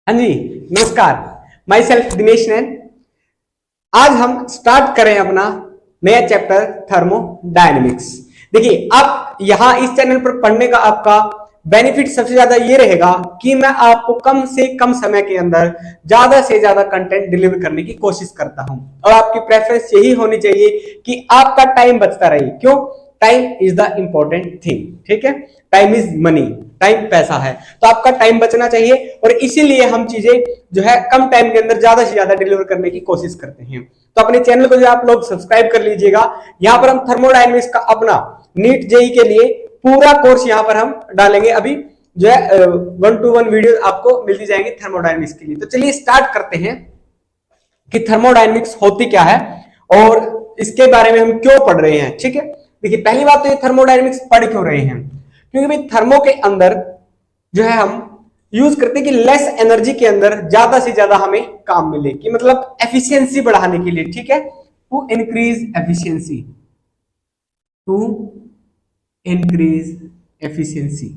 हाँ जी, नमस्कार। My self Dinesh नैन। आज हम स्टार्ट करें अपना नया चैप्टर थर्मोडायनेमिक्स। देखिए, आप यहाँ इस चैनल पर पढ़ने का आपका बेनिफिट सबसे ज्यादा ये रहेगा कि मैं आपको कम से कम समय के अंदर ज्यादा से ज्यादा कंटेंट डिलीवर करने की कोशिश करता हूं और आपकी प्रेफरेंस यही होनी चाहिए कि आपका टाइम बचता रहे। क्यों? Time is the important thing. ठीक है, टाइम इज मनी, टाइम पैसा है, तो आपका टाइम बचना चाहिए और इसीलिए हम चीजें जो है कम टाइम के अंदर ज्यादा से ज्यादा डिलीवर करने की कोशिश करते हैं। तो अपने चैनल को जो आप लोग सब्सक्राइब कर लीजिएगा। यहाँ पर हम थर्मोडायनेमिक्स का अपना नीट जेई के लिए पूरा कोर्स यहाँ पर हम डालेंगे। अभी जो है 1-to-1 वीडियो आपको मिलती जाएंगी थर्मोडायनेमिक्स के लिए। तो चलिए स्टार्ट करते हैं कि थर्मोडायनेमिक्स होती क्या है और इसके बारे में हम क्यों पढ़ रहे हैं। ठीक है, देखिए, पहली बात तो ये थर्मोडायनेमिक्स पढ़ क्यों रहे हैं, क्योंकि भाई थर्मो के अंदर जो है हम यूज करते हैं कि लेस एनर्जी के अंदर ज्यादा से ज्यादा हमें काम मिले, कि मतलब एफिशिएंसी बढ़ाने के लिए। ठीक है, to increase efficiency, to increase efficiency,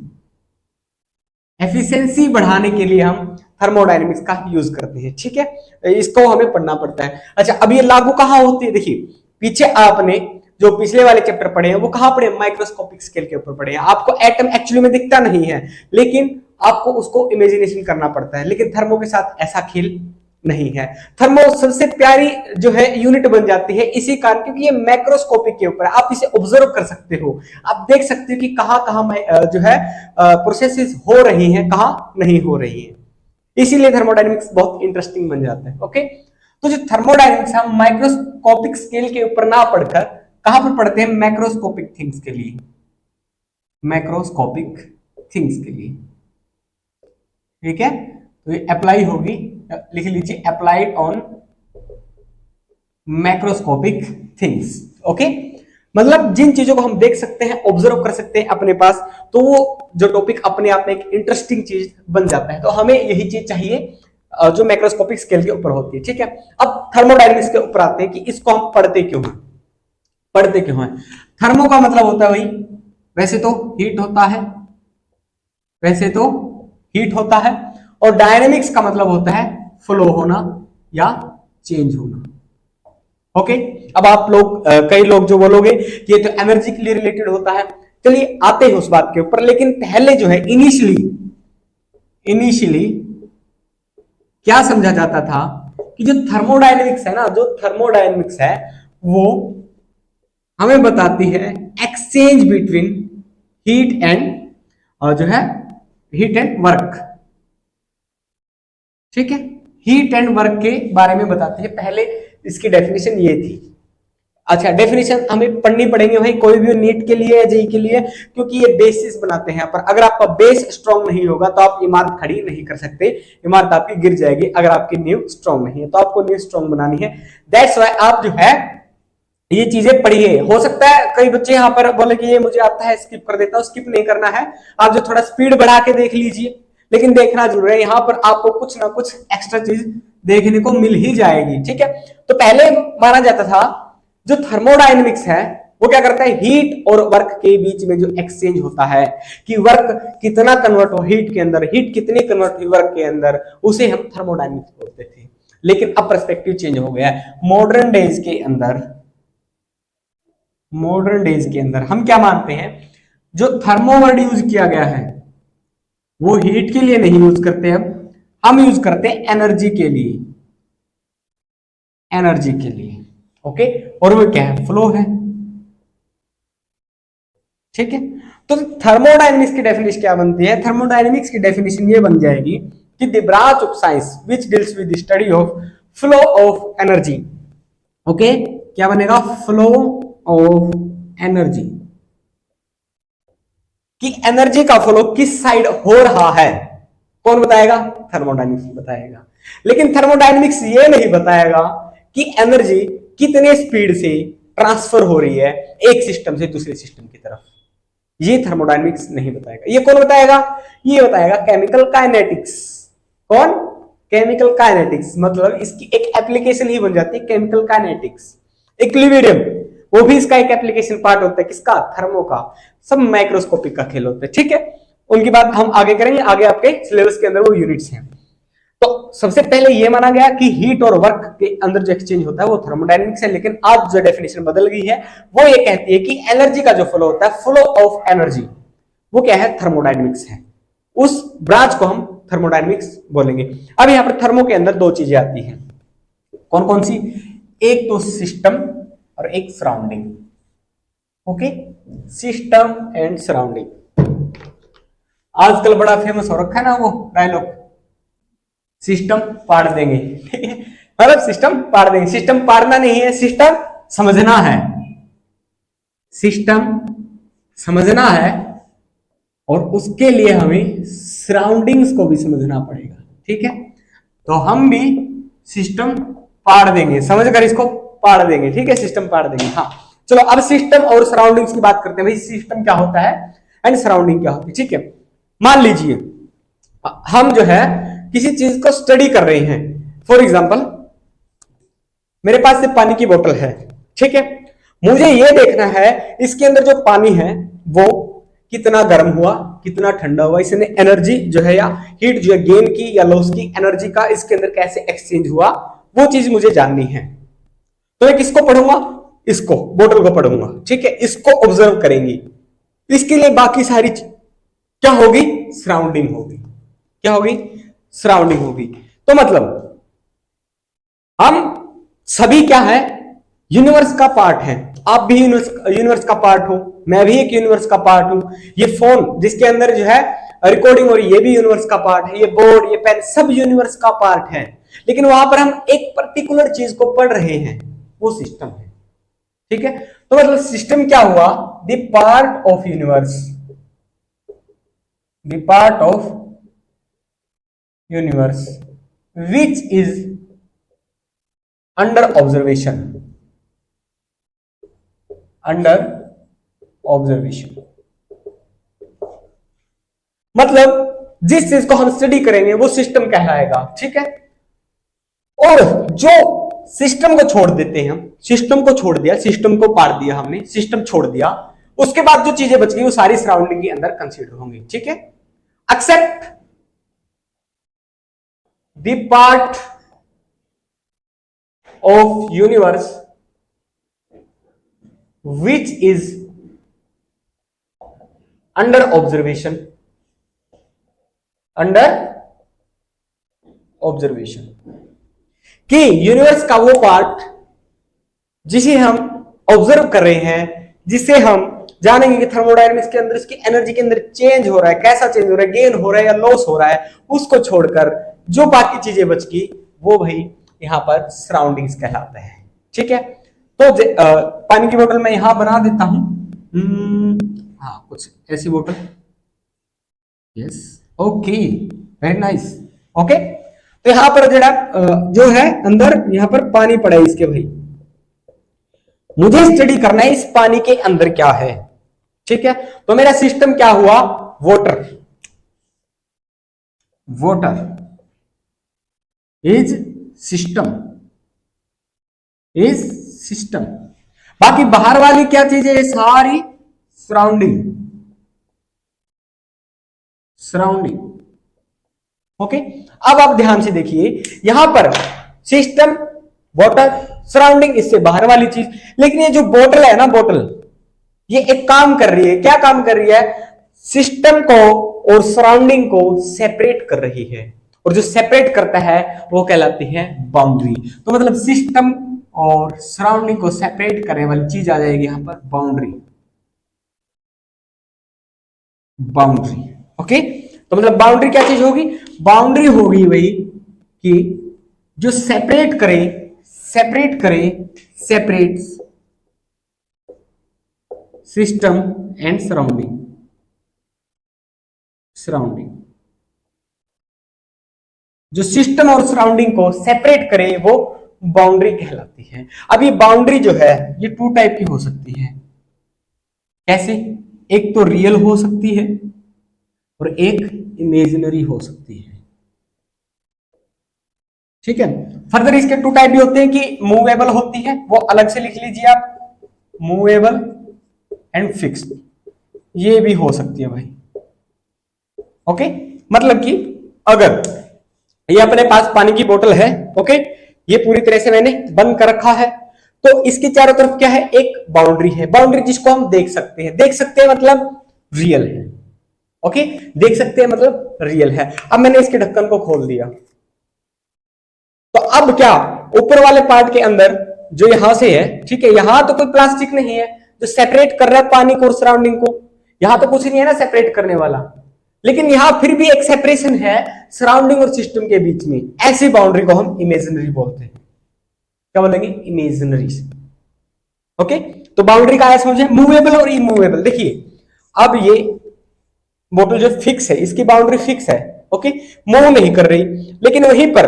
efficiency बढ़ाने के लिए हम थर्मोडायनेमिक्स का यूज करते हैं। ठीक है, इसको हमें पढ़ना पड़ता है। अच्छा, अब ये लागू कहां होती है? देखिए, पीछे आपने जो पिछले वाले चैप्टर पढ़े हैं वो कहां पढ़े? माइक्रोस्कोपिक स्केल के ऊपर पढ़े हैं। आपको एटम एक्चुअली में दिखता नहीं है, लेकिन आपको उसको इमेजिनेशन करना पड़ता है। लेकिन थर्मो के साथ ऐसा खेल नहीं है। थर्मो सबसे प्यारी जो है यूनिट बन जाती है इसी कारण, क्योंकि ये मैक्रोस्कोपिक के ऊपर आप इसे ऑब्जर्व कर सकते हो, आप देख सकते हो कि कहां कहां जो है प्रोसेसेस हो रही हैं, कहां नहीं हो रही है। इसीलिए थर्मोडायनेमिक्स बहुत इंटरेस्टिंग बन जाता है। ओके, तो जो थर्मोडायनेमिक्स हम माइक्रोस्कोपिक स्केल के ऊपर ना पढ़कर कहां पर पढ़ते हैं? मैक्रोस्कोपिक थिंग्स के लिए, मैक्रोस्कोपिक थिंग्स के लिए। ठीक है, तो ये अप्लाई होगी, लिख लीजिए, applied on macroscopic things. Okay, मतलब जिन चीजों को हम देख सकते हैं, ऑब्जर्व कर सकते हैं अपने पास, तो वो जो टॉपिक अपने आप में एक इंटरेस्टिंग चीज बन जाता है। तो हमें यही चीज चाहिए जो मैक्रोस्कोपिक स्केल के ऊपर होती है। ठीक है, अब थर्मोडायनेमिक्स के ऊपर आते हैं कि इसको हम पढ़ते क्यों हैं। पढ़ते क्यों हैं? थर्मो का मतलब होता है वही, वैसे तो हीट होता है, वैसे तो हीट होता है, और डायनेमिक्स का मतलब होता है फ्लो होना या चेंज होना। ओके, अब आप लोग कई लोग जो बोलोगे कि ये तो एनर्जी के लिए रिलेटेड होता है। चलिए आते हैं उस बात के ऊपर, लेकिन पहले जो है इनिशियली क्या समझा जाता था कि जो थर्मोडायनेमिक्स है ना, जो थर्मोडायनेमिक्स है वो हमें बताती है एक्सचेंज बिटवीन हीट एंड जो है हीट एंड वर्क। ठीक है, हीट एंड वर्क के बारे में बताती है। पहले इसकी डेफिनेशन ये थी। अच्छा, डेफिनेशन हमें पढ़नी पड़ेंगे भाई, कोई भी नीट के लिए या जेई के लिए, क्योंकि ये बेसिस बनाते हैं। पर अगर आपका बेस स्ट्रांग नहीं होगा तो आप इमारत खड़ी नहीं कर सकते, इमारत आपकी गिर जाएगी अगर आपकी नींव स्ट्रांग नहीं है। तो आपको नींव स्ट्रांग बनानी है। दैट्स व्हाई आप जो है ये चीजें पढ़िए। हो सकता है कई बच्चे यहाँ पर बोले कि ये मुझे आता है, स्किप कर देता हूं। स्किप नहीं करना है, आप जो थोड़ा स्पीड बढ़ा के देख लीजिए, लेकिन देखना जरूर है। यहाँ पर आपको कुछ ना कुछ एक्स्ट्रा चीज देखने को मिल ही जाएगी। ठीक है, तो पहले माना जाता था जो थर्मोडायनेमिक्स है वो क्या करता है? हीट और वर्क के बीच में जो एक्सचेंज होता है, कि वर्क कितना कन्वर्ट हो हीट के अंदर, हीट कितनी कन्वर्ट हुई वर्क के अंदर, उसे हम थर्मोडायनेमिक्स बोलते थे। लेकिन अब पर्सपेक्टिव चेंज हो गया है। मॉडर्न डेज के अंदर हम क्या मानते हैं? जो थर्मो वर्ड यूज किया गया है वो हीट के लिए नहीं यूज करते, हम यूज करते हैं एनर्जी के लिए, एनर्जी के लिए। ओके, और वो क्या है? फ्लो है। ठीक है, तो थर्मोडायनेमिक्स की डेफिनेशन क्या बनती है? थर्मोडायनेमिक्स की डेफिनेशन ये बन जाएगी कि the branch of science which deals with the study of flow of energy. Okay, क्या बनेगा? फ्लो ऑफ एनर्जी, कि एनर्जी का फ्लो किस साइड हो रहा है, कौन बताएगा? थर्मोडायनेमिक्स बताएगा। लेकिन थर्मोडायनेमिक्स ये नहीं बताएगा कि एनर्जी कितने स्पीड से ट्रांसफर हो रही है एक सिस्टम से दूसरे सिस्टम की तरफ। ये थर्मोडायनेमिक्स नहीं बताएगा। ये कौन बताएगा? ये बताएगा केमिकल काइनेटिक्स। कौन? Chemical kinetics. मतलब इसकी एक एप्लीकेशन ही बन जाती है केमिकल काइनेटिक्स। इक्विलिब्रियम, वो भी इसका एक एप्लीकेशन पार्ट होता है। किसका? थर्मो का। सब माइक्रोस्कोपिक का खेल होता है। ठीक है, उनकी बात हम आगे करेंगे, आगे आपके सिलेबस के अंदर वो यूनिट्स हैं। तो तो सबसे पहले ये माना गया कि हीट और वर्क के अंदर जो एक्सचेंज होता है वो थर्मोडायनेमिक्स है, लेकिन आज जो डेफिनेशन बदल गई है वो ये कहती है कि एनर्जी का जो फ्लो होता है, फ्लो ऑफ एनर्जी, वो क्या है, थर्मोडायनेमिक्स है। उस ब्रांच को हम थर्मोडायनेमिक्स बोलेंगे। अब यहां पर थर्मो के अंदर दो चीजें आती हैं, कौन कौन सी, एक तो सिस्टम और एक surrounding. Okay, system and surrounding आजकल बड़ा फेमस हो रखा है ना वो डायलॉग, सिस्टम पाड़ देंगे, ठीक है, मतलब सिस्टम पाड़ देंगे। सिस्टम पाड़ना नहीं है, सिस्टम समझना है, सिस्टम समझना है, और उसके लिए हमें सराउंडिंग्स को भी समझना पड़ेगा, ठीक है। तो हम भी सिस्टम पाड़ देंगे, समझकर इसको पाड़ देंगे, ठीक है, सिस्टम पाड़ देंगे। हाँ चलो, अब सिस्टम और सराउंडिंग्स की बात करते हैं। भाई सिस्टम क्या होता है एंड सराउंडिंग क्या होती है, ठीक है। मान लीजिए हम जो है किसी चीज को स्टडी कर रहे हैं, फॉर एग्जांपल मेरे पास से पानी की बोतल है, ठीक है, मुझे यह देखना है इसके अंदर जो पानी है वो कितना गर्म हुआ, कितना ठंडा हुआ, इसने एनर्जी जो है या हीट जो है गेन की या लॉस की, एनर्जी का इसके अंदर कैसे एक्सचेंज हुआ, वो चीज मुझे जाननी है। तो मैं किसको पढ़ूंगा, इसको, बोतल को पढ़ूंगा, ठीक है, इसको ऑब्जर्व करेंगे। इसके लिए बाकी सारी क्या होगी, सराउंडिंग होगी, क्या होगी, सराउंडिंग होगी। तो मतलब हम सभी क्या है, यूनिवर्स का पार्ट है। आप भी यूनिवर्स का पार्ट हो, मैं भी एक यूनिवर्स का पार्ट हूं। ये फोन जिसके अंदर जो है रिकॉर्डिंग हो रही है, ये भी यूनिवर्स का पार्ट है। ये बोर्ड, ये पेन, सब यूनिवर्स का पार्ट है। लेकिन वहां पर हम एक पर्टिकुलर चीज को पढ़ रहे हैं, वो सिस्टम है, ठीक है। तो मतलब सिस्टम क्या हुआ, the part of universe, the part of universe which is under observation, under observation. मतलब जिस चीज को हम स्टडी करेंगे वो सिस्टम कहलाएगा, ठीक है। और जो सिस्टम को छोड़ देते हैं हम, सिस्टम को छोड़ दिया, सिस्टम को पार दिया हमने, सिस्टम छोड़ दिया, उसके बाद जो चीजें बच गई वो सारी सराउंडिंग के अंदर कंसीडर होंगी, ठीक है। Except the part of universe which is under observation, under observation, कि यूनिवर्स का वो पार्ट जिसे हम ऑब्जर्व कर रहे हैं, जिसे हम जानेंगे कि थर्मोडायनेमिक्स के अंदर इसकी एनर्जी के अंदर चेंज हो रहा है, कैसा चेंज हो रहा है, गेन हो रहा है या लॉस हो रहा है, उसको छोड़कर जो बाकी चीजें बच गई वो भाई यहां पर सराउंडिंग्स कहलाता है, ठीक है। तो पानी की बोतल मैं यहां बना देता हूं, हाँ कुछ ऐसी बोतल, yes, okay, very nice, okay. तो यहां पर जो है अंदर यहां पर पानी पड़ा है इसके, भाई मुझे स्टडी करना है इस पानी के अंदर क्या है, ठीक है। तो मेरा सिस्टम क्या हुआ, water, water is system, is system. बाकी बाहर वाली क्या चीजें, सारी सराउंडिंग, सराउंडिंग, ओके। अब आप ध्यान से देखिए, यहां पर सिस्टम, वाटर, सराउंडिंग, इससे बाहर वाली चीज। लेकिन ये जो बोतल है ना, बोतल, ये एक काम कर रही है, क्या काम कर रही है, सिस्टम को और सराउंडिंग को सेपरेट कर रही है, और जो सेपरेट करता है वो कहलाती है बाउंड्री। तो मतलब सिस्टम और सराउंडिंग को सेपरेट करने वाली चीज आ जाएगी यहां पर बाउंड्री, बाउंड्री, ओके। तो मतलब बाउंड्री क्या चीज होगी, बाउंड्री होगी वही कि जो सेपरेट करे, सेपरेट करे, separates system and surrounding, surrounding, जो सिस्टम और सराउंडिंग को सेपरेट करे वो बाउंड्री कहलाती है। अब ये बाउंड्री जो है ये टू टाइप की हो सकती है, कैसे, एक तो रियल हो सकती है और एक इमेजिनरी हो सकती है, ठीक है। फर्दर इसके टू टाइप भी होते हैं कि मूवेबल होती है, वो अलग से लिख लीजिए आप, मूवेबल एंड फिक्स्ड, ये भी हो सकती है भाई, ओके। मतलब कि अगर ये अपने पास पानी की बोतल है, ओके, ये पूरी तरह से मैंने बंद कर रखा है। तो इसके चारों तरफ क्या है, एक बाउंड्री है, बाउंड्री जिसको हम देख सकते हैं, देख सकते हैं मतलब रियल है, ओके, देख सकते हैं मतलब रियल है। अब मैंने इसके ढक्कन को खोल दिया, तो अब क्या, ऊपर वाले पार्ट के अंदर जो यहां से है, ठीक है, यहां तो कोई प्लास्टिक नहीं है जो सेपरेट कर रहा है पानी को और सराउंडिंग को, यहां तो कुछ नहीं है ना सेपरेट करने वाला, लेकिन यहां फिर भी एक सेपरेशन है सराउंडिंग और सिस्टम के बीच में। ऐसी बाउंड्री को हम इमेजिनरी बोलते हैं। क्या बोलेंगे, इमेजिनरी। ओके, तो बाउंड्री का समझे, मूवेबल और इमूवेबल। देखिए अब ये बोतल जो फिक्स है, इसकी बाउंड्री फिक्स है, ओके, मूव नहीं कर रही, लेकिन वहीं पर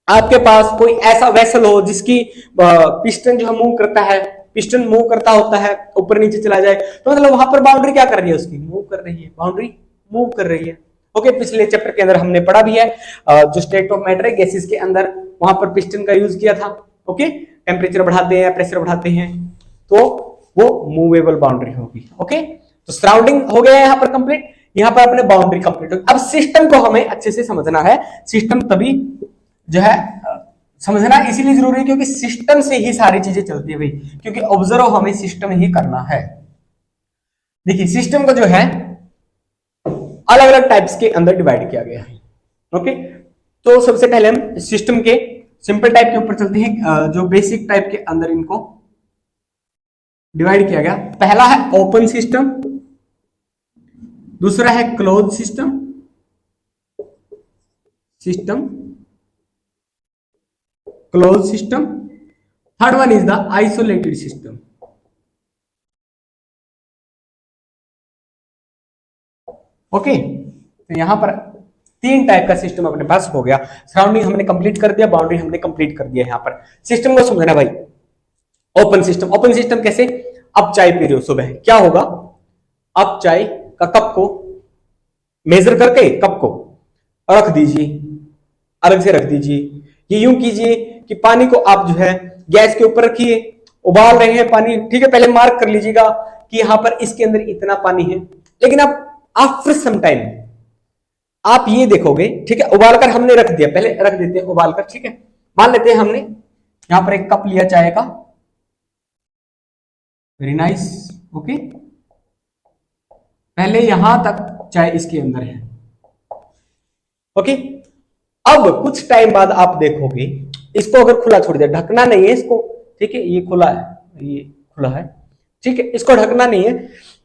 आपके पास कोई ऐसा वेसल हो जिसकी पिस्टन जो है मूव करता है, पिस्टन मूव करता होता है, ऊपर नीचे चला जाए, तो मतलब वहां पर बाउंड्री क्या कर रही है, उसकी मूव कर रही है, बाउंड्री मूव कर रही है। ओके, पिछले चैप्टर के अंदर हमने पढ़ा भी है, जो स्टेट ऑफ मैटर है गैसेस के अंदर, वहां पर पिस्टन का यूज किया था। ओके, टेम्परेचर बढ़ाते हैं, प्रेशर बढ़ाते हैं, तो वो मूवेबल बाउंड्री होगी। ओके, तो सराउंडिंग हो गया यहाँ पर कंप्लीट, यहाँ पर अपने बाउंड्री कंप्लीट होगी। अब सिस्टम को हमें अच्छे से समझना है, सिस्टम तभी जो है समझना इसीलिए जरूरी है क्योंकि सिस्टम से ही सारी चीजें चलती है भाई, क्योंकि ऑब्जर्व हमें सिस्टम ही करना है। देखिए सिस्टम को जो है अलग अलग टाइप्स के अंदर डिवाइड किया गया है। ओके, तो सबसे पहले हम सिस्टम के सिंपल टाइप के ऊपर चलते हैं, जो बेसिक टाइप के अंदर इनको डिवाइड किया गया। पहला है ओपन सिस्टम, दूसरा है close system, close system, third one is the isolated system. Okay, तो यहां पर तीन टाइप का सिस्टम अपने पास हो गया। सराउंडिंग हमने कंप्लीट कर दिया, बाउंड्री हमने कंप्लीट कर दिया। यहां पर सिस्टम को समझना भाई। ओपन सिस्टम, ओपन सिस्टम कैसे, अब चाय पी रहे हो सुबह, क्या होगा, आप चाय का कप को मेजर करके कप को रख दीजिए, अलग से रख दीजिए। ये यूं कीजिए कि पानी को आप जो है गैस के ऊपर रखिए, उबाल रहे हैं पानी, ठीक है, पहले मार्क कर लीजिएगा कि यहां पर इसके अंदर इतना पानी है, लेकिन आप आफ्टर सम टाइम आप ये देखोगे, ठीक है, उबालकर हमने रख दिया, पहले रख देते हैं उबालकर, ठीक है, मान लेते हैं हमने यहां पर एक कप लिया चाय का, वेरी नाइस, ओके, पहले यहां तक चाय इसके अंदर है, ओके। अब कुछ टाइम बाद आप देखोगे इसको अगर खुला छोड़ दिया, ढकना नहीं है इसको, ठीक है, ये खुला है, ये खुला है, ठीक है, इसको ढकना नहीं है,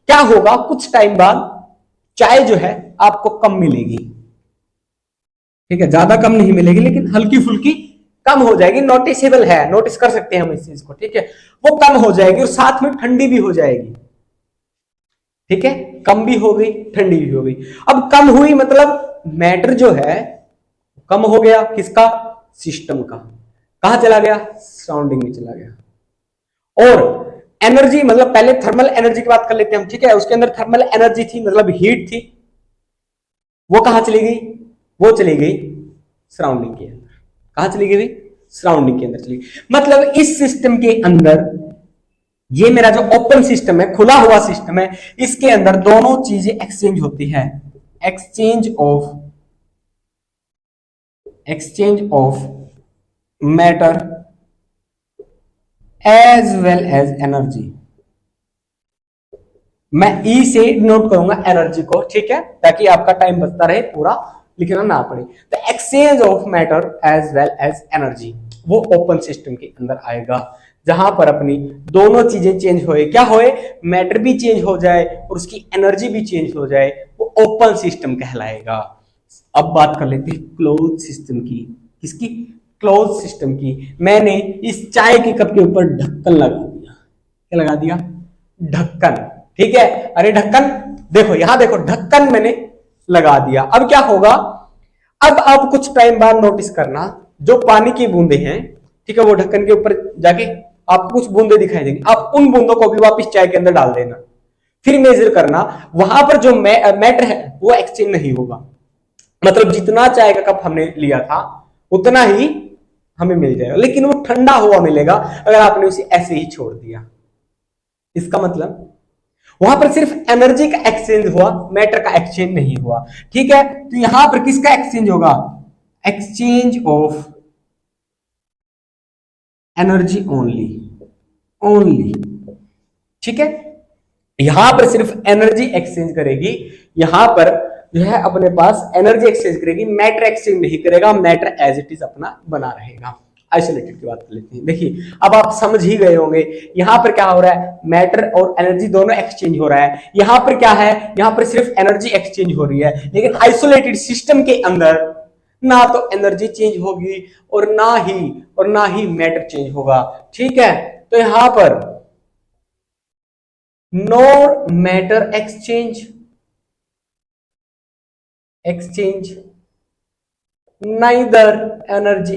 क्या होगा, कुछ टाइम बाद चाय जो है आपको कम मिलेगी, ठीक है, ज्यादा कम नहीं मिलेगी लेकिन हल्की फुल्की कम हो जाएगी, नोटिसेबल है, नोटिस कर सकते हैं हम इस चीज को, ठीक है, वो कम हो जाएगी और साथ में ठंडी भी हो जाएगी, ठीक है, कम भी हो गई ठंडी भी हो गई। अब कम हुई मतलब मैटर जो है कम हो गया, किसका, सिस्टम का, कहां चला गया, सराउंडिंग में चला गया। और एनर्जी मतलब पहले थर्मल एनर्जी की बात कर लेते हैं हम, ठीक है, उसके अंदर थर्मल एनर्जी थी मतलब हीट थी, वो कहां चली गई, वो चली गई सराउंडिंग के अंदर, कहां चली गई, सराउंडिंग के अंदर चली गई। मतलब इस सिस्टम के अंदर ये मेरा जो ओपन सिस्टम है, खुला हुआ सिस्टम है, इसके अंदर दोनों चीजें एक्सचेंज होती है, exchange of matter as well as energy. मैं ई से नोट करूंगा एनर्जी को, ठीक है, ताकि आपका टाइम बचता रहे, पूरा लिखना ना पड़े। तो exchange of matter as well as energy वो ओपन सिस्टम के अंदर आएगा, जहां पर अपनी दोनों चीजें चेंज होए, क्या होए, मैटर भी चेंज हो जाए और उसकी एनर्जी भी चेंज हो जाए, वो ओपन सिस्टम कहलाएगा। अब बात कर लेते हैं क्लोज सिस्टम की, किसकी, क्लोज सिस्टम की। मैंने इस चाय के कप के ऊपर ढक्कन लगा दिया, क्या लगा दिया, ढक्कन, ठीक है, अरे ढक्कन देखो, यहां देखो, ढक्कन मैंने लगा दिया। अब क्या होगा, अब आप कुछ टाइम बाद नोटिस करना, जो पानी की बूंदे हैं, ठीक है, वो ढक्कन के ऊपर जाके आपको कुछ बूंदे दिखाई देंगी, आप उन बूंदों को भी वापस चाय के अंदर डाल देना, फिर मेजर करना, वहां पर जो मैटर है वो एक्सचेंज नहीं होगा, मतलब जितना चाय का कप हमने लिया था उतना ही हमें मिल जाएगा, लेकिन वो ठंडा हुआ मिलेगा अगर आपने उसे ऐसे ही छोड़ दिया। इसका मतलब वहां पर सिर्फ एनर्जी का एक्सचेंज हुआ, मैटर का एक्सचेंज नहीं हुआ, ठीक है। तो यहां पर किसका एक्सचेंज होगा, exchange of energy only, only, ठीक है। यहां पर सिर्फ एनर्जी एक्सचेंज करेगी, यहां पर जो है अपने पास एनर्जी एक्सचेंज करेगी, मैटर एक्सचेंज नहीं करेगा, मैटर एज इट इज अपना बना रहेगा। आइसोलेटेड की बात कर लेते हैं। देखिए अब आप समझ ही गए होंगे यहां पर क्या हो रहा है, मैटर और एनर्जी दोनों एक्सचेंज हो रहा है। यहां पर क्या है, यहां पर सिर्फ एनर्जी एक्सचेंज हो रही है, लेकिन आइसोलेटेड सिस्टम के अंदर ना तो एनर्जी चेंज होगी और ना ही मैटर चेंज होगा, ठीक है। तो यहां पर nor matter exchange, neither energy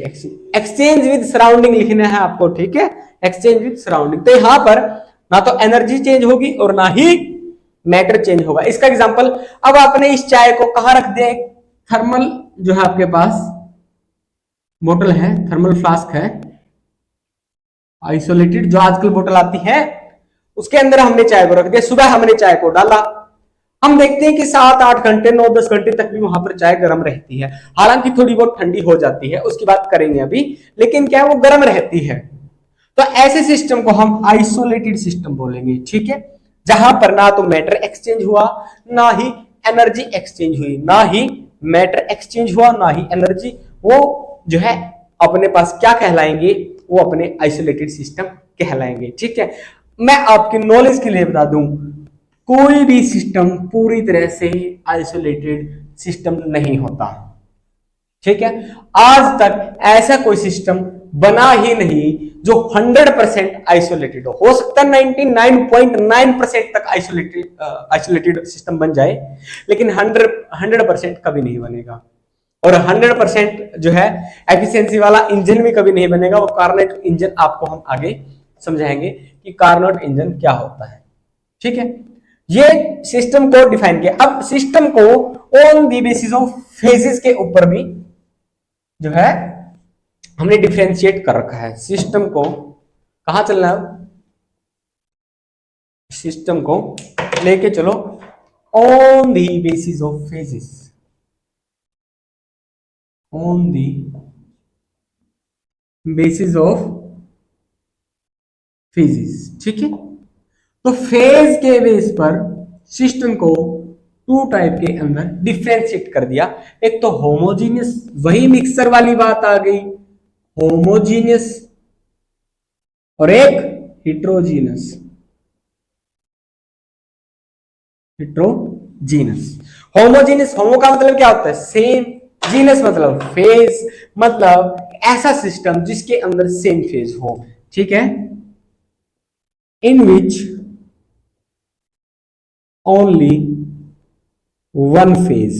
exchange, exchange with surrounding लिखना है आपको, ठीक है, एक्सचेंज विद सराउंडिंग। तो यहां पर ना तो एनर्जी चेंज होगी और ना ही मैटर चेंज होगा। इसका एग्जांपल, अब आपने इस चाय को कहां रख दिया, एक थर्मल जो है आपके पास बोतल है, थर्मल फ्लास्क है आइसोलेटेड, जो आजकल बोतल आती है, उसके अंदर हमने चाय को रख दिया। सुबह हमने चाय को डाला, हम देखते हैं कि 7-8 घंटे 9-10 घंटे तक भी वहां पर चाय गर्म रहती है, हालांकि थोड़ी बहुत ठंडी हो जाती है, उसकी बात करेंगे अभी, लेकिन क्या है वो गर्म रहती है। तो ऐसे सिस्टम को हम आइसोलेटेड सिस्टम बोलेंगे, ठीक है, जहां पर ना तो मैटर एक्सचेंज हुआ, ना ही एनर्जी एक्सचेंज हुई, ना ही मैटर एक्सचेंज हुआ, ना ही एनर्जी, वो जो है अपने पास क्या कहलाएंगे, वो अपने आइसोलेटेड सिस्टम कहलाएंगे, ठीक है। मैं आपकी नॉलेज के लिए बता दूं, कोई भी सिस्टम पूरी तरह से आइसोलेटेड सिस्टम नहीं होता, ठीक है। आज तक ऐसा कोई सिस्टम बना ही नहीं जो 100% आइसोलेटेड हो सकता है 99.9% तक आइसोलेटेड सिस्टम बन जाए, लेकिन 100% कभी नहीं बनेगा। और 100% जो है एफिशिएंसी वाला इंजन भी कभी नहीं बनेगा। वो कार्नोट इंजन आपको हम आगे समझाएंगे कि कार्नोट इंजन क्या होता है, ठीक है। ये सिस्टम को डिफाइन किया। अब सिस्टम को on the basis of phases के ऊपर भी जो है हमने डिफरेंशिएट कर रखा है। सिस्टम को कहां चलना है, सिस्टम को लेके चलो on the basis of phases, on the basis of phases, ठीक है। तो फेज के बेस पर सिस्टम को 2 टाइप के अंदर डिफरेंशिएट कर दिया। एक तो होमोजीनियस, वही मिक्सर वाली बात आ गई, होमोजीनियस, और एक हिट्रोजीनस, होमोजीनियस, होमो का मतलब क्या होता है सेम, जीनस मतलब फेज, मतलब ऐसा सिस्टम जिसके अंदर सेम फेज हो, ठीक है। इन विच ओनली वन फेज,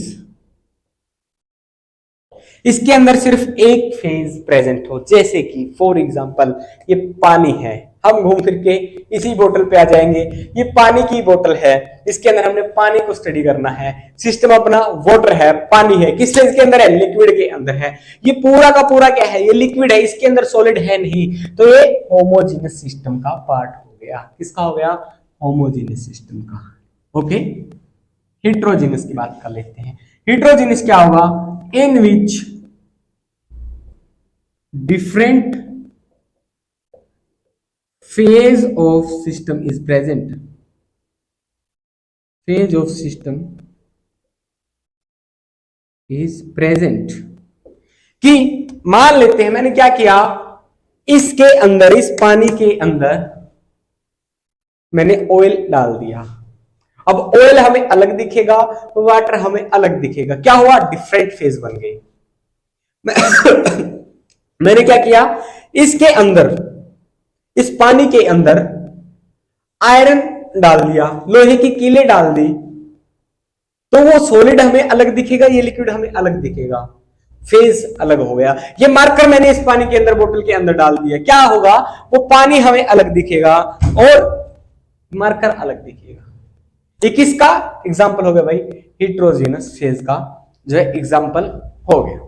इसके अंदर सिर्फ एक फेज प्रेजेंट हो। जैसे कि फॉर एग्जांपल ये पानी है, हम घूम फिर के इसी बोतल पे आ जाएंगे, ये पानी की बोतल है, इसके अंदर हमने पानी को स्टडी करना है। सिस्टम अपना वाटर है, पानी है, किस चीज के अंदर है, लिक्विड के अंदर है। ये पूरा का पूरा क्या है, ये लिक्विड है, इसके अंदर सॉलिड है नहीं, तो ये होमोजीनियस सिस्टम का पार्ट हो गया। किसका हो गया, होमोजीनियस सिस्टम का। ओके, हिट्रोजीनियस की बात कर लेते हैं। हिट्रोजीनियस क्या होगा, in which different phase of system is present, phase of system is present। कि मान लेते हैं मैंने क्या किया, इसके अंदर, इस पानी के अंदर मैंने ऑयल डाल दिया। अब ऑयल हमें अलग दिखेगा, वाटर हमें अलग दिखेगा। क्या हुआ, डिफरेंट फेज बन गई। मैंने क्या किया, इसके अंदर, इस पानी के अंदर आयरन डाल दिया, लोहे की कीलें डाल दी, तो वो सॉलिड हमें अलग दिखेगा, ये लिक्विड हमें अलग दिखेगा, फेज अलग हो गया। ये मार्कर मैंने इस पानी के अंदर, बोतल के अंदर डाल दिया, क्या होगा, वो पानी हमें अलग दिखेगा और मार्कर अलग दिखेगा। ये किसका एग्जाम्पल हो गया भाई, हिट्रोजीनस फेज का जो है एग्जाम्पल हो गया।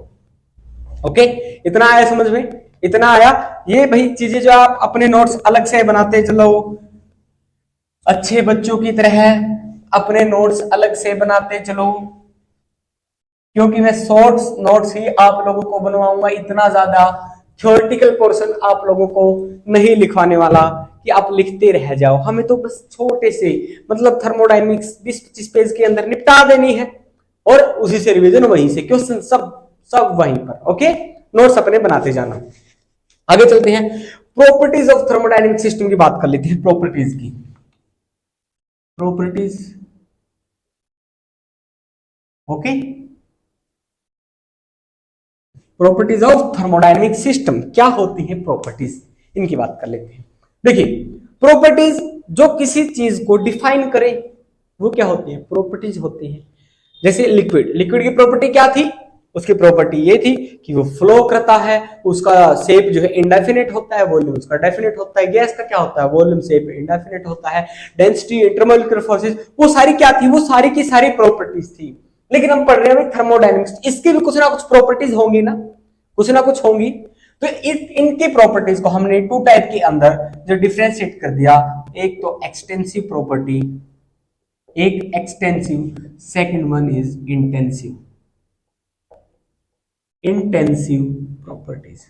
ओके, इतना आया समझ में, इतना आया। ये भाई चीजें जो आप अपने नोट्स अलग से बनाते चलो, अच्छे बच्चों की तरह अपने नोट्स अलग से बनाते चलो, क्योंकि मैं शॉर्ट्स नोट्स ही आप लोगों को बनवाऊंगा, इतना ज्यादा थ्योरेटिकल पोर्शन आप लोगों को नहीं लिखवाने वाला कि आप लिखते रह जाओ। हमें तो बस छोटे से मतलब थर्मोडायनेमिक्स 20-25 पेज के अंदर निपटा देनी है, और उसी से रिवीजन, वहीं से क्वेश्चन सब सब वहीं पर। ओके, नोट्स अपने बनाते जाना। आगे चलते हैं, प्रॉपर्टीज ऑफ थर्मोडायनेमिक सिस्टम की बात कर लेते हैं। प्रॉपर्टीज की, properties, okay, properties of thermodynamic system क्या होती है, प्रॉपर्टीज, इनकी बात कर लेते हैं। देखिए, प्रॉपर्टीज जो किसी चीज को डिफाइन करे वो क्या होती है, प्रॉपर्टीज होती है। जैसे लिक्विड, लिक्विड की प्रॉपर्टी क्या थी, उसकी प्रॉपर्टी ये थी कि वो फ्लो करता है, उसका शेप जो है इंडेफिनिट होता है, वॉल्यूम उसका डेफिनिट होता है। गैस का क्या होता है, वॉल्यूम शेप इंडेफिनिट होता है। डेंसिटी, इंटरमोलिकुलर फोर्सेस, वो सारी क्या थी, वो सारी की सारी प्रॉपर्टीज थी। लेकिन हम पढ़ रहे हैं थर्मोडायनेमिक्स, इसकी भी कुछ ना कुछ प्रॉपर्टीज होंगी ना, कुछ ना कुछ होंगी। तो इनकी प्रॉपर्टीज को हमने टू टाइप के अंदर जो डिफरेंशिएट कर दिया, एक तो एक्सटेंसिव प्रॉपर्टी, एक extensive, second one is intensive, intensive properties.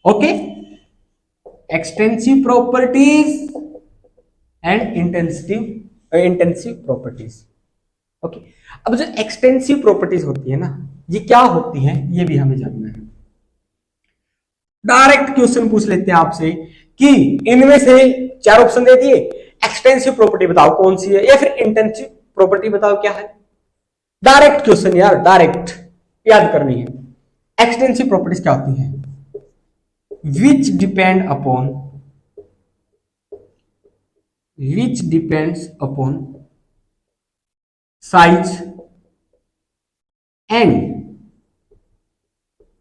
Okay, extensive properties and intensive properties. Okay, अब जो एक्सटेंसिव प्रॉपर्टीज होती है ना, ये क्या होती है, ये भी हमें जानना है। डायरेक्ट क्वेश्चन पूछ लेते हैं आपसे कि इनमें से 4 ऑप्शन दे दिए, एक्सटेंसिव प्रॉपर्टी बताओ कौन सी है, या फिर इंटेंसिव प्रॉपर्टी बताओ क्या है। डायरेक्ट क्वेश्चन यार, डायरेक्ट याद करनी है। एक्सटेंसिव प्रॉपर्टीज क्या होती है, विच depend upon, which depends upon size and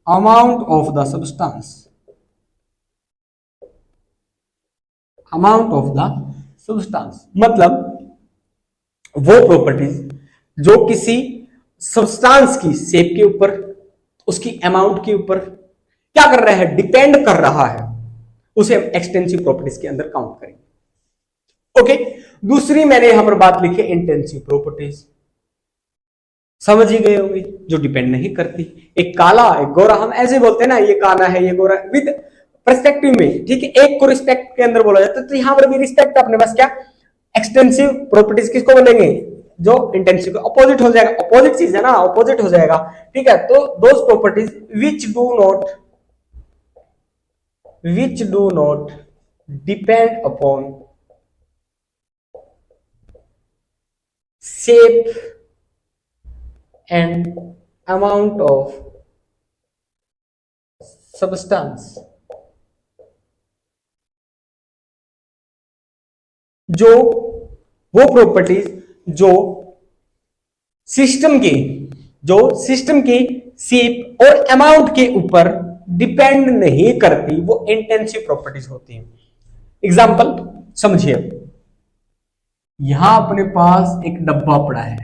amount of the substance, amount of the substance, मतलब वो प्रॉपर्टीज जो किसी सब्सटेंस की शेप के ऊपर, उसकी अमाउंट के ऊपर क्या कर रहा है, डिपेंड कर रहा है, उसे हम एक्सटेंसिव प्रॉपर्टीज के अंदर काउंट करेंगे। ओके, दूसरी मैंने यहां पर बात लिखी है इंटेंसिव प्रॉपर्टीज, समझ ही गए होंगे, जो डिपेंड नहीं करती। एक काला, एक गोरा, हम ऐसे बोलते हैं ना, ये काला है, ये गोरा, विद पर्सपेक्टिव में, ठीक है, एक को रिस्पेक्ट के अंदर बोला जाता है। तो यहां पर भी रिस्पेक्ट अपने पास क्या, एक्सटेंसिव प्रॉपर्टीज किसको बोलेंगे, जो इंटेंसिव के अपोजिट हो जाएगा, अपोजिट चीज है ना, अपोजिट हो जाएगा, ठीक है। तो those properties which do not depend upon shape and amount of substance, जो वो प्रॉपर्टीज जो सिस्टम की शेप और अमाउंट के ऊपर डिपेंड नहीं करती, वो इंटेंसिव प्रॉपर्टीज होती हैं। एग्जांपल समझिए, यहां अपने पास एक डब्बा पड़ा है,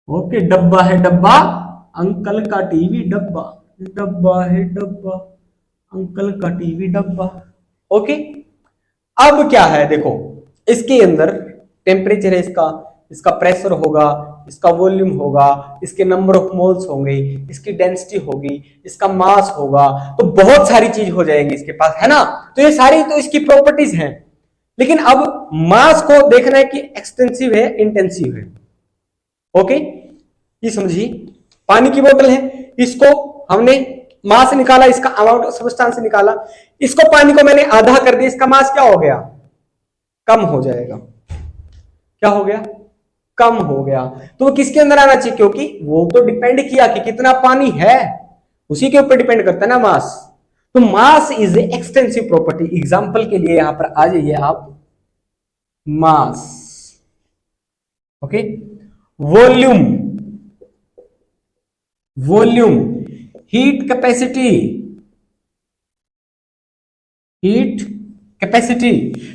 ओके, डब्बा है, डब्बा अंकल का टीवी, डब्बा, डब्बा है, डब्बा अंकल का टीवी, डब्बा। ओके, अब क्या है, देखो इसके अंदर टेम्परेचर है, इसका प्रेशर होगा, इसका वॉल्यूम होगा, इसके नंबर ऑफ मोल्स होंगे, इसकी डेंसिटी होगी, इसका मास होगा, तो बहुत सारी चीज हो जाएंगी इसके पास, है ना। तो ये सारी तो इसकी प्रॉपर्टीज हैं। लेकिन अब मास को देखना है कि एक्सटेंसिव है, इंटेंसिव है। ओके, ये समझिए, पानी की बोतल है, इसको हमने मास निकाला, इसका अमाउंट ऑफ सब्सटेंस निकाला, इसको पानी को मैंने आधा कर दिया, इसका मास क्या हो गया, कम हो जाएगा। क्या हो गया, कम हो गया। तो वो किसके अंदर आना चाहिए, क्योंकि वो तो डिपेंड किया कि कितना पानी है, उसी के ऊपर डिपेंड करता है ना मास। तो mass is a extensive property. Example के लिए यहां पर आ जाइए आप, मास, ओके, वॉल्यूम, हीट कैपेसिटी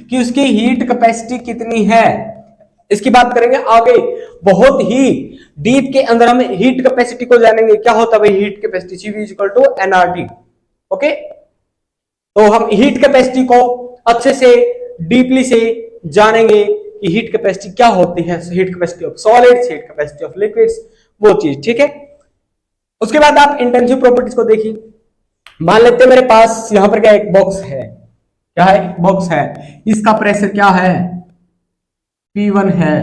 कि उसकी हीट कैपेसिटी कितनी है, इसकी बात करेंगे आगे। बहुत ही डीप के अंदर हम हीट कैपेसिटी को जानेंगे, क्या होता है भाई heat capacity, CV equal to NRT। Okay, तो हम हीट कैपेसिटी को अच्छे से डीपली से जानेंगे कि हीट कैपेसिटी क्या होती है, heat capacity of solids, heat capacity of liquids, वो चीज, ठीक है। उसके बाद आप इंटेंसिव प्रॉपर्टीज को देखिए। मान लेते हैं मेरे पास यहां पर क्या एक बॉक्स है, क्या है, एक बॉक्स है, इसका प्रेशर क्या है, P1 है,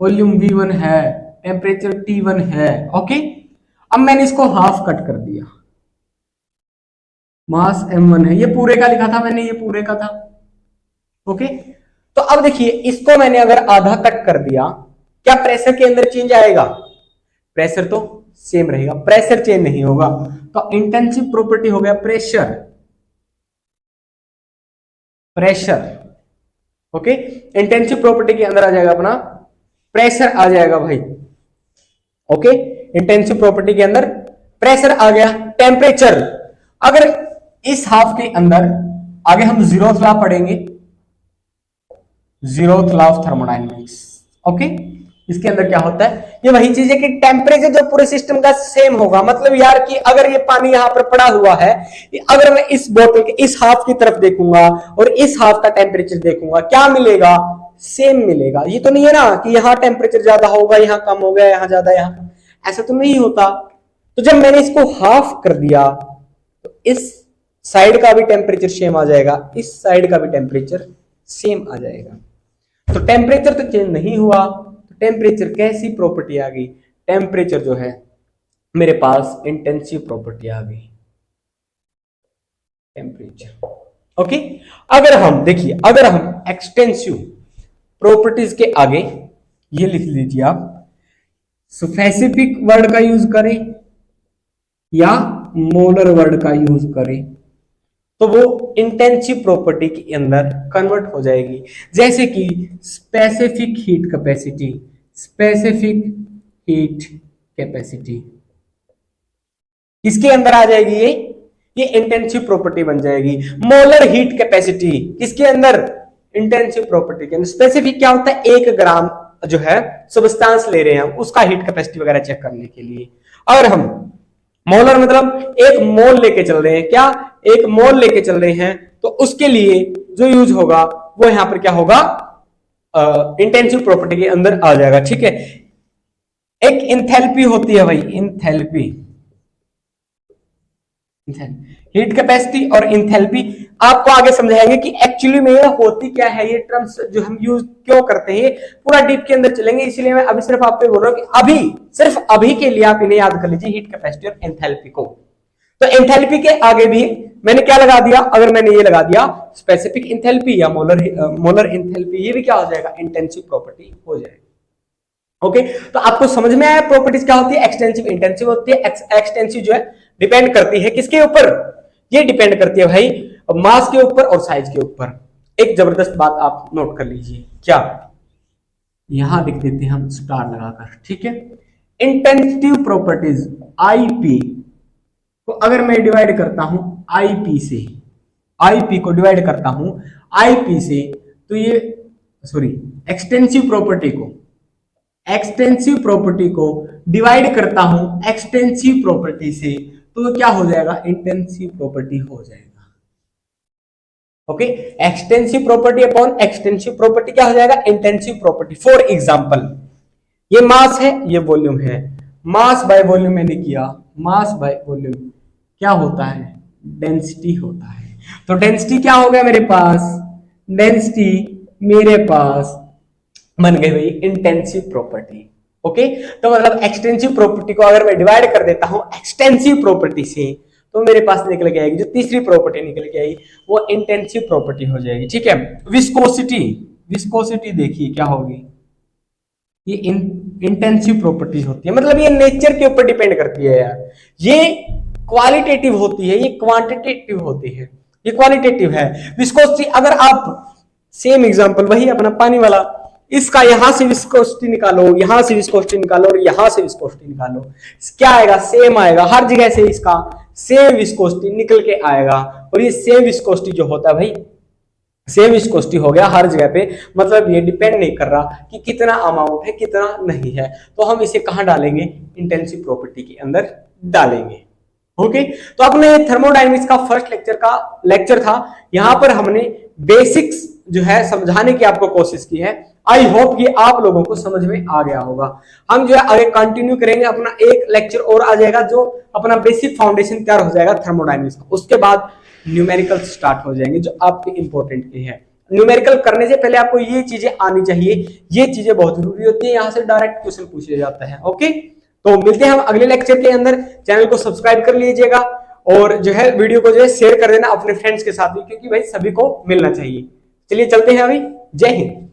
वॉल्यूम V1 है, टेम्परेचर T1 है, ओके। अब मैंने इसको हाफ कट कर दिया, मास M1 है, ये पूरे का लिखा था मैंने, ये पूरे का था, ओके। तो अब देखिए इसको मैंने अगर आधा कट कर दिया, क्या प्रेशर के अंदर चेंज आएगा? प्रेशर तो सेम रहेगा, प्रेशर चेंज नहीं होगा। तो इंटेंसिव प्रॉपर्टी हो गया pressure, pressure, okay. Intensive property के अंदर आ जाएगा अपना प्रेशर आ जाएगा भाई, ओके। इंटेंसिव प्रॉपर्टी के अंदर प्रेशर आ गया। टेम्परेचर, अगर इस हाफ के अंदर आगे हम जीरोथ लॉ पढ़ेंगे, zeroth law of thermodynamics, okay. इसके अंदर क्या होता है, ये वही चीज है कि टेम्परेचर जो पूरे सिस्टम का सेम होगा। मतलब यार कि अगर ये पानी यहां पर पड़ा हुआ है, अगर मैं इस बोतल के इस हाफ की तरफ देखूंगा और इस हाफ का टेम्परेचर देखूंगा, क्या मिलेगा? सेम मिलेगा। ये तो नहीं है ना कि यहाँ टेम्परेचर ज्यादा होगा, यहाँ कम हो गया, यहाँ ज्यादा, यहाँ, ऐसा तो नहीं होता। तो जब मैंने इसको हाफ कर दिया तो इस साइड का भी टेम्परेचर सेम आ जाएगा, इस साइड का भी टेम्परेचर सेम आ जाएगा। तो टेम्परेचर तो चेंज नहीं हुआ, तो टेम्परेचर कैसी प्रॉपर्टी आ गई? टेम्परेचर जो है मेरे पास इंटेंसिव प्रॉपर्टी आ गई, टेम्परेचर, ओके। अगर हम देखिए, अगर हम एक्सटेंसिव प्रॉपर्टीज के आगे ये लिख लीजिए आप, स्पेसिफिक वर्ड का यूज करें या मोलर वर्ड का यूज करें, तो वो इंटेंसिव प्रॉपर्टी के अंदर कन्वर्ट हो जाएगी। जैसे कि specific heat capacity, specific heat capacity किसके अंदर आ जाएगी? ये इंटेंसिव प्रॉपर्टी बन जाएगी। मोलर हीट कैपेसिटी किसके अंदर? इंटेंसिव प्रॉपर्टी के अंदर। स्पेसिफिक क्या होता है? 1 ग्राम जो है सब्सटेंस ले रहे हैं, उसका हीट कैपेसिटी वगैरह चेक करने के लिए। और हम मोलर मतलब 1 मोल लेके चल रहे हैं, क्या 1 मोल लेके चल रहे हैं, तो उसके लिए जो यूज होगा वो यहां पर क्या होगा? इंटेंसिव प्रॉपर्टी के अंदर आ जाएगा, ठीक है। एक इंथैल्पी होती है भाई, इंथैल्पी, हीट कैपेसिटी और इंथैल्पी आपको आगे समझाएंगे कि एक्चुअली में ये होती क्या है, ये टर्म्स जो हम यूज क्यों करते हैं, पूरा डीप के अंदर चलेंगे। इसलिए मैं अभी सिर्फ आपको बोल रहा हूं कि अभी, सिर्फ अभी के लिए आप इन्हें याद कर लीजिए, हीट कैपेसिटी और एंथैल्पी को। तो एंथैल्पी के आगे भी मैंने क्या लगा दिया? अगर मैंने ये लगा दिया स्पेसिफिक एंथैल्पी या मोलर एंथैल्पी, ये भी क्या हो जाएगा? इंटेंसिव प्रॉपर्टी हो जाएगी, ओके। तो आपको समझ में आया प्रॉपर्टीज क्या होती है? एक्सटेंसिव, इंटेंसिव होती है। एक्सटेंसिव जो है डिपेंड करती है किसके ऊपर? ये डिपेंड करती है भाई मास के ऊपर और साइज के ऊपर। एक जबरदस्त बात आप नोट कर लीजिए, क्या यहां लिख देते हैं हम स्टार लगाकर, ठीक है। इंटेंसिव प्रॉपर्टीज आईपी को अगर मैं डिवाइड करता हूं आईपी से, आईपी को डिवाइड करता हूं आईपी से, तो ये सॉरी एक्सटेंसिव प्रॉपर्टी को, एक्सटेंसिव प्रॉपर्टी को डिवाइड करता हूं एक्सटेंसिव प्रॉपर्टी से, तो क्या हो जाएगा? इंटेंसिव प्रॉपर्टी हो जाएगा, okay. Extensive property upon extensive property क्या हो जाएगा? Intensive property. फॉर एग्जांपल, ये मास है, ये वॉल्यूम है, मास बाय वॉल्यूम मैंने किया, मास बाय वॉल्यूम क्या होता है? डेंसिटी होता है। तो डेंसिटी क्या हो गया मेरे पास? डेंसिटी मेरे पास बन गई भाई इंटेंसिव प्रॉपर्टी, ओके। तो मतलब एक्सटेंसिव प्रॉपर्टी को अगर मैं डिवाइड कर देता हूं एक्सटेंसिव प्रॉपर्टी से, तो मेरे पास निकल के आएगी जो तीसरी प्रॉपर्टी निकल के आएगी, वो इंटेंसिव प्रॉपर्टी हो जाएगी, ठीक है। विस्कोसिटी, विस्कोसिटी देखिए क्या होगी? ये इंटेंसिव प्रॉपर्टी होती है, मतलब ये नेचर के ऊपर डिपेंड करती है यार। ये क्वालिटेटिव होती है, ये क्वांटिटेटिव होती है, ये क्वालिटेटिव है। विस्कोसिटी अगर आप सेम एग्जांपल वही अपना पानी वाला, इसका यहां से विस्कोसिटी निकालो, यहां से विस्कोसिटी निकालो और यहां से विस्कोसिटी निकालो, क्या आएगा? सेम आएगा। हर जगह से इसका सेम विस्कोसिटी निकल के आएगा। और ये सेम विस्कोसिटी जो होता है भाई, सेम विस्कोसिटी हो गया हर जगह पे, मतलब ये डिपेंड नहीं कर रहा कि कितना अमाउंट है कितना नहीं है। तो हम इसे कहां डालेंगे? इंटेंसिव प्रॉपर्टी के अंदर डालेंगे, ओके। तो अपने थर्मोडायनेमिक्स का फर्स्ट लेक्चर था, यहां पर हमने बेसिक्स जो है समझाने की आपको कोशिश की है। आई होप कि आप लोगों को समझ में आ गया होगा। हम जो है आगे कंटिन्यू करेंगे, अपना एक लेक्चर और आ जाएगा जो अपना बेसिक फाउंडेशन तैयार हो जाएगा थर्मोडायनेमिक्स का। उसके बाद न्यूमेरिकल स्टार्ट हो जाएंगे जो आपके इंपॉर्टेंट है। न्यूमेरिकल करने से पहले आपको ये चीजें आनी चाहिए, ये चीजें बहुत जरूरी होती है, यहां से डायरेक्ट क्वेश्चन पूछे जाता है। ओके, तो मिलते हैं हम अगले लेक्चर के अंदर। चैनल को सब्सक्राइब कर लीजिएगा और जो है वीडियो को जो है शेयर कर देना अपने फ्रेंड्स के साथ भी, क्योंकि भाई सभी को मिलना चाहिए। चलिए चलते हैं अभी। जय हिंद।